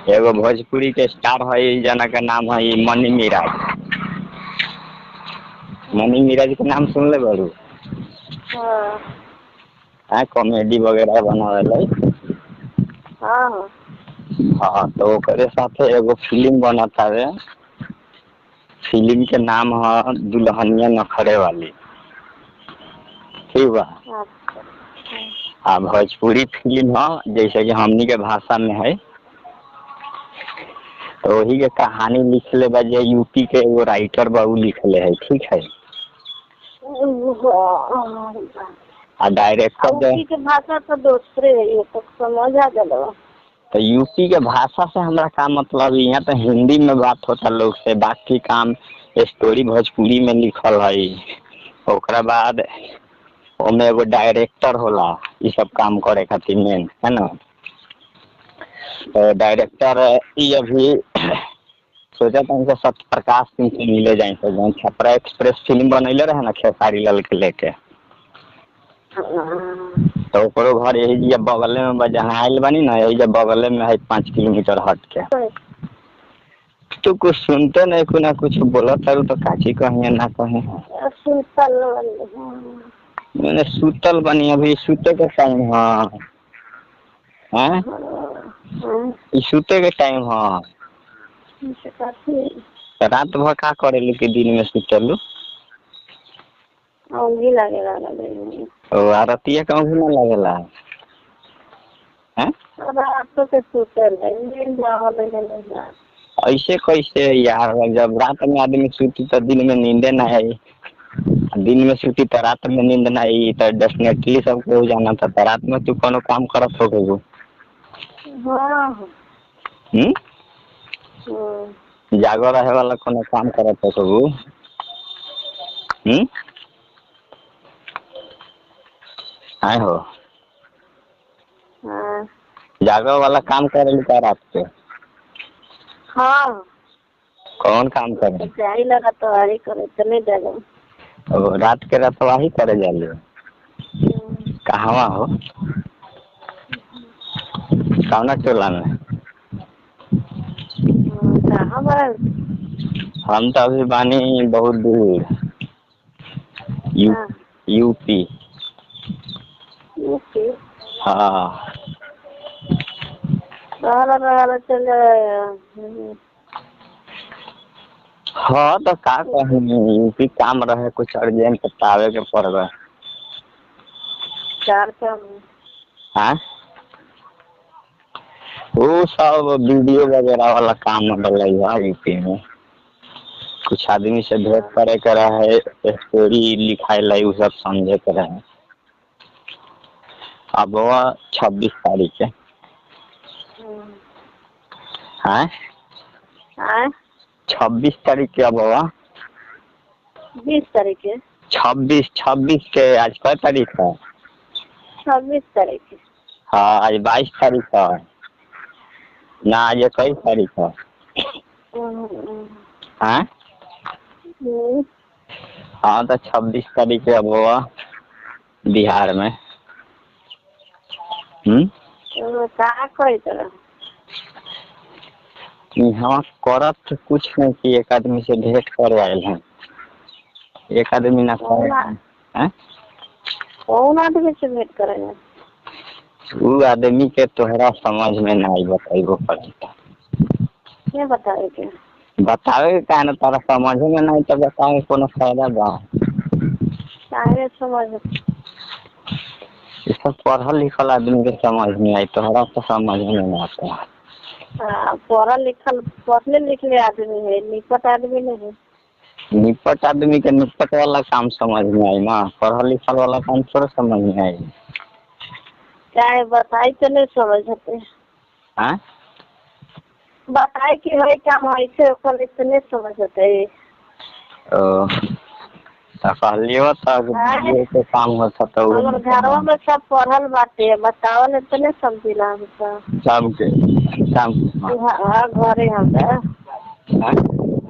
एगो भोजपुरी के स्टार है जना का नाम है मनी मिराज। मनी मिराज के नाम सुन ले बड़ू? हाँ हाँ, कॉमेडी वगैरह बनावेला। हाँ हाँ, तो ओकरे साथे एगो फिल्म बनत हवे। फिल्म के नाम है दुल्हनिया नखरे वाली। ठीक बा। अच्छा। हाँ, भोजपुरी फिल्म है, जैसे कि हमनी के भाषा में है। तो वही के कहानी लिखले बा जे यूपी के एगो राइटर बा, उ लिखले है। ठीक है। आ डायरेक्टर यूपी के भाषा तो दूसरे है, ये तो समझ आ गया। तो यूपी के भाषा से हमरा का मतलब, यहाँ तो हिंदी में बात होता लोग से, बाकी काम स्टोरी भोजपुरी में लिखल है। ओकरा बाद ओमे एगो डायरेक्टर होला ये सब काम करे खातिर मेन, है ना। तो डायरेक्टर ये अभी सोचा था इनसे सत्य प्रकाश सिंह से मिले जाए, तो जौन छपरा एक्सप्रेस फिल्म बनैले रहे ना खेसारी लाल के लेके, तो ओकरो घर यही जब बगले में बा, जहाँ आयल बनी ना, यही जब बगले में है 5 किलोमीटर हट के। तो कुछ सुनते नहीं, कुछ ना कुछ बोला था तो काची कहीं ना कहीं मैंने सुतल बनी, अभी सुते के टाइम है। हैं? सुते के टाइम है। रात भर का करेलू कि दिन में सुतलू? ओ आरतिया कहूँ भी ना लगेला हैं? ऐसे कैसे यार, जब रात में आदमी सूती तो दिन में नींदे ना आई, दिन में सूती तो रात में नींद ना आई, तो डेफिनेटली सबको हो जाना था। तो रात में तू कोनो काम करत हो गो? जागो रहे वाला कोनो काम करत हो गो? आए हो जागो वाला काम करे का रात के? हाँ कौन काम करे? जाई लगा तो आरी करे चले जाओ। रात के रतवाही करे जाले? कहवा हो? कौना टोला में? हम तो अभी बानी बहुत दूर, यूपी। हाँ हाँ, तो का कहीं यूपी काम रहे कुछ अर्जेंट, तो आवे के पड़बे। हाँ, वो सब वीडियो वगैरह वाला काम है यूपी में। कुछ आदमी से भेंट करे के रहे, स्टोरी लिखाए ला, उ सब समझे के रहे। अब 26 तारीख के। हाँ 26 तारीख के। अब 20 तारीख के। 26 के। आज क्या तारीख है? 26 तारीख के। हाँ, आज 22 तारीख है ना, आज 21 तारीख है। हाँ हाँ, तो 26 तारीख के अब बिहार में। हाँ, करत कुछ नहीं कि एक आदमी से भेंट कर आयल है। एक आदमी ना कौन आदमी से भेंट करेगा? वो आदमी के तोहरा समझ में नहीं बताइबो पड़ता। क्या बतावे? बतावे का ना, तारा समझ में नहीं तो बतावे कोनो फायदा बा? सारे समझ ये सब पढ़ल लिखल आदमी के समझ में आई, तोहरा तो समझ में नहीं आता। पढ़ल लिखल पढ़ले लिखले आदमी है, निपट आदमी नहीं। निपट आदमी के निपट वाला काम समझ में आई ना, पढ़ल लिखल वाला काम थोड़ा समझ में आई। क्या बताई तो नहीं समझते। हाँ, बताए कि भाई काम ऐसे ओकर इतने समझते। कहलियो तो काम होता तो हमर घरवा में सब पढ़ल बाटे, बतावल इतने समझिला हम सबके काम। हाँ घरे हम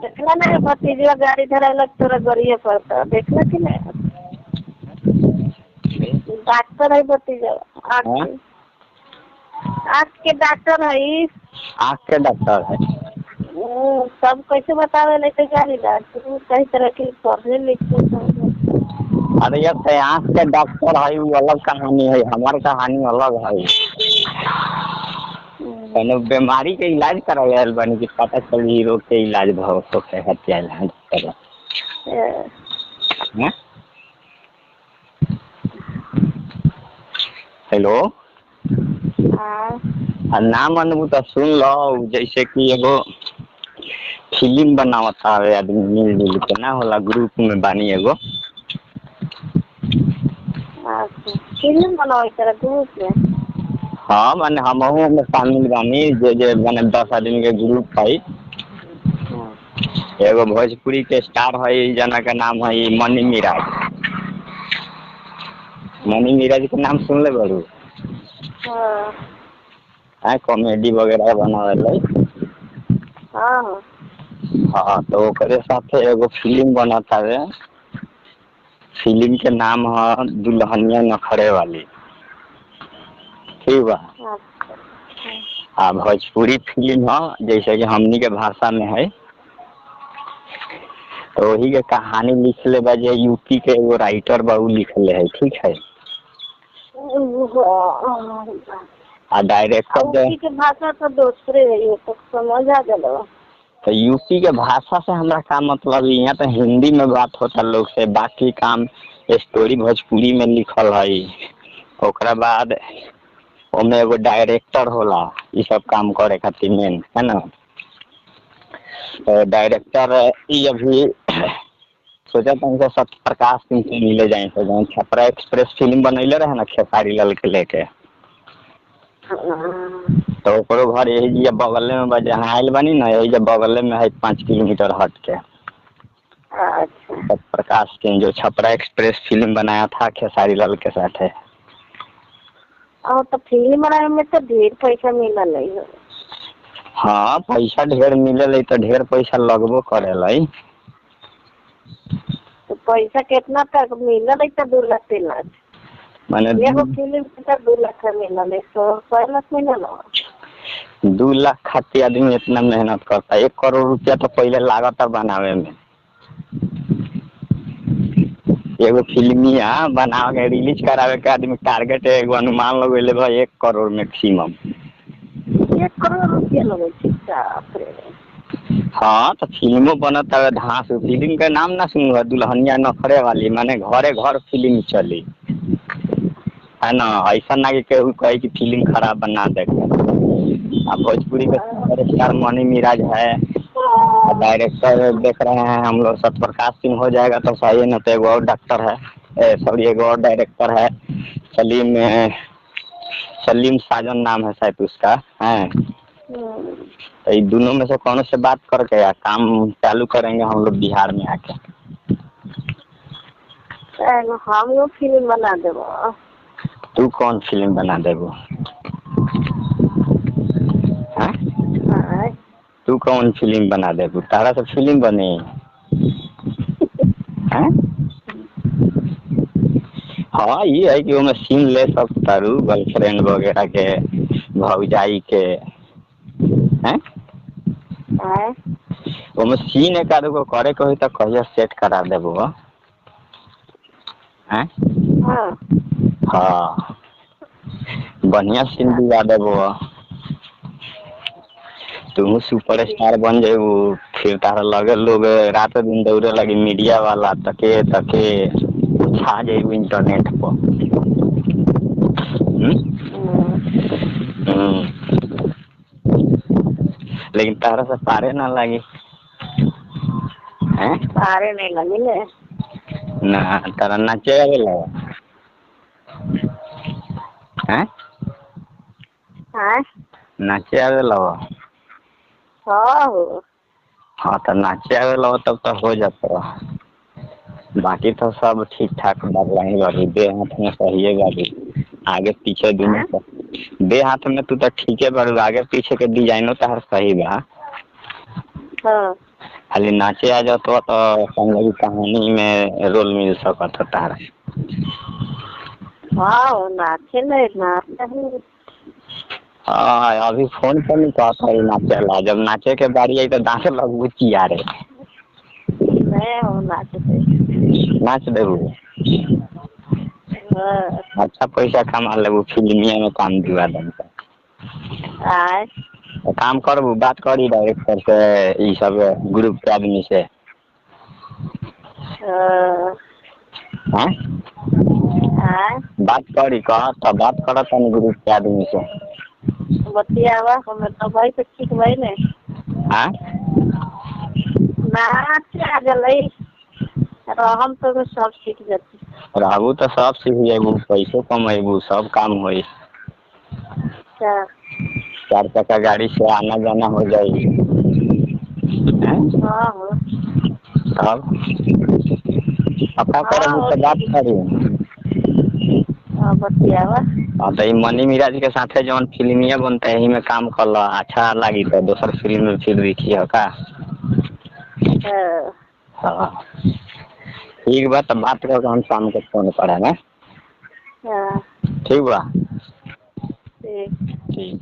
देखला ना, भतीजा गाड़ी धरालक तोरा गड़िए पड़ता, देखला कि नहीं? डॉक्टर है भतीजा, आँख के डॉक्टर है। आँख के डॉक्टर है। सब कैसे बतावे ले तो गाली तू कई तरह के पढ़े लिखे सब। अरे यार ते आँख के डॉक्टर है वो अलग कहानी है, हमार कहानी अलग है। कौनो बीमारी के इलाज करावे बनी कि पता चली रोग के इलाज भाव तो हत्या इलाज करे। हेलो नाम अनबू तो सुन लो, जैसे कि एगो फिल्म बनावता है आदमी मिलजुल के ना होला, ग्रुप में बानी एगो। फिल्म बनावे तरह ग्रुप में? हाँ माने हमहू में शामिल बानी, जे माने 10 आदमी के ग्रुप है। एगो भोजपुरी के स्टार है जना का नाम है मनी मिराज। मनी मिराज के नाम सुन ले बड़ू? हाँ कॉमेडी वगैरह बनावे। हाँ तो ओकरे साथ एगो फिल्म बनता है। फिल्म के नाम है दुल्हनिया नखरे वाली, ठीक बा? भोजपुरी फिल्म है जैसे कि हमनी के भाषा में है। तो वही के कहानी लिखले बा जे यूपी के एगो राइटर बा उ लिखले है, ठीक है। डायरेक्टर के भाषा तो दूसरे है तो समझ आ गया। तो यूपी के भाषा से हमरा का मतलब, यहाँ तो हिंदी में बात होता लोग से, बाकी काम स्टोरी भोजपुरी में लिखल है। ओकरा बाद ओमे एगो डायरेक्टर होला ये सब काम करे खातिर मेन, है ना। तो डायरेक्टर ये अभी सोचा था उनसे सत्य प्रकाश सिंह से मिले जाए, तो जहाँ छपरा एक्सप्रेस फिल्म बनैले रहे ना खेसारी लाल के लेके, तो ओकरो घर यही जी बगल में जहाँ आयल बनी ना, यही जब बगल में है 5 किलोमीटर हट के। सत्य प्रकाश सिंह जो छपरा एक्सप्रेस फिल्म बनाया था खेसारी लाल के साथ है। तो फिल्म बनाने में तो ढेर पैसा मिलल है। हाँ पैसा ढेर मिलल है तो ढेर पैसा लगबो करेला। तो पैसा कितना तक मिलल है? तो 2 लाख 3 लाख माने एगो फिल्म के 2 लाख मिलल है, 100 लाख मिलल है। 2 लाख खातिर आदमी इतना मेहनत करता है। 1 करोड़ रुपया तो पहले लागत बनावे में। एगो फिल्मिया बना के रिलीज करावे के आदमी टारगेट एगो अनुमान लगेले भाई 1 करोड़ मैक्सिमम। 1 करोड़ रुपया लगे रे। हाँ तो फिल्मो बनता है धांस। फिल्म का नाम ना सुन दुल्हनिया नखरे वाली, माने घरे घर फिल्म चली, है ना। ऐसा ना कि केहू कहे कि फिल्म खराब बना दे। भोजपुरी के सुपरस्टार मनी मिराज है, डायरेक्टर देख रहे हैं हम लोग सत्य प्रकाश सिंह हो जाएगा तो सही है, ना तो एगो और डॉक्टर है, सॉरी एगो और डायरेक्टर है सलीम साजन नाम है शायद उसका है। तो ये दोनों में से कौन से बात करके या काम चालू करेंगे हम लोग बिहार में आके। हम लोग फिल्म बना देबो। तू कौन फिल्म बना देबो? तू कौन फिल्म बना देबो? तारा से फिल्म बनी है? हाँ ये है कि वो सीन ले सकता रू गर्लफ्रेंड वगैरह के, भौजाई के, हैं? वो सीन एक आदमी को करे को ही तो कहिया सेट करा देबो, हैं? हाँ बढ़िया सीन दिला देबो, तुम सुपरस्टार बन जेबू, फिर तारा लगे लोग रात दिन दौड़े लगी मीडिया वाला तके तके छा जेबू इंटरनेट पर। लेकिन तारा से पारे ना लगी, हैं? पारे नहीं लगी ले ना तारा नाचे आवेला हैं? नाचे आवेला? हाँ तो नाचे आवेला तब तो हो जाता। बाकी तो सब ठीक ठाक बागवानी बाड़ी, दे हाथ में सही है गाड़ी, आगे पीछे दोनों दे हाथ में तू तो ठीक है बारू, आगे पीछे के डिजाइनो तार सही बा। खाली नाचे आ जाओ तो समझ कहानी में रोल मिल सकता तारा। हाँ नाचे नहीं नाचे हाँ अभी फोन पर नहीं कहता है नाचेला, जब नाचे के बारी आई तो दांत लगू चिया रे। नहीं हम नाचते। नाच देबू, हाँ। अच्छा पैसा कमा लेबू, फिल्मिया में काम दिवा देम तो। आय। तो काम करबू, बात करी डायरेक्टर से, ई सब ग्रुप के आदमी से। हाँ आय। बात करी, कह तो बात करत है ग्रुप के आदमी से। बतियावा हमें तो भाई तो ठीक भाई ने। हाँ नाच आ गई रहम तो में सब सीख जाती। रहबू तो सब सीख जेबू, पैसो कमेबू, सब काम होई। अच्छा। 4 चक्का गाड़ी से आना जाना हो जाई। हैं? हाँ हो। तब अपना हाँ करबू हो तो बात ठीक। करी। हाँ बतियावा। हाँ तो मनी मिराज के साथे जौन फिल्मिया बनता है, यही में काम कर लो, अच्छा लगी तो दोसर फिल्म में फिर देखिए का। हाँ। हाँ ठीक बा, तो बात करके हम शाम को फोन करें ना। हाँ। ठीक बा। ठीक। ठीक।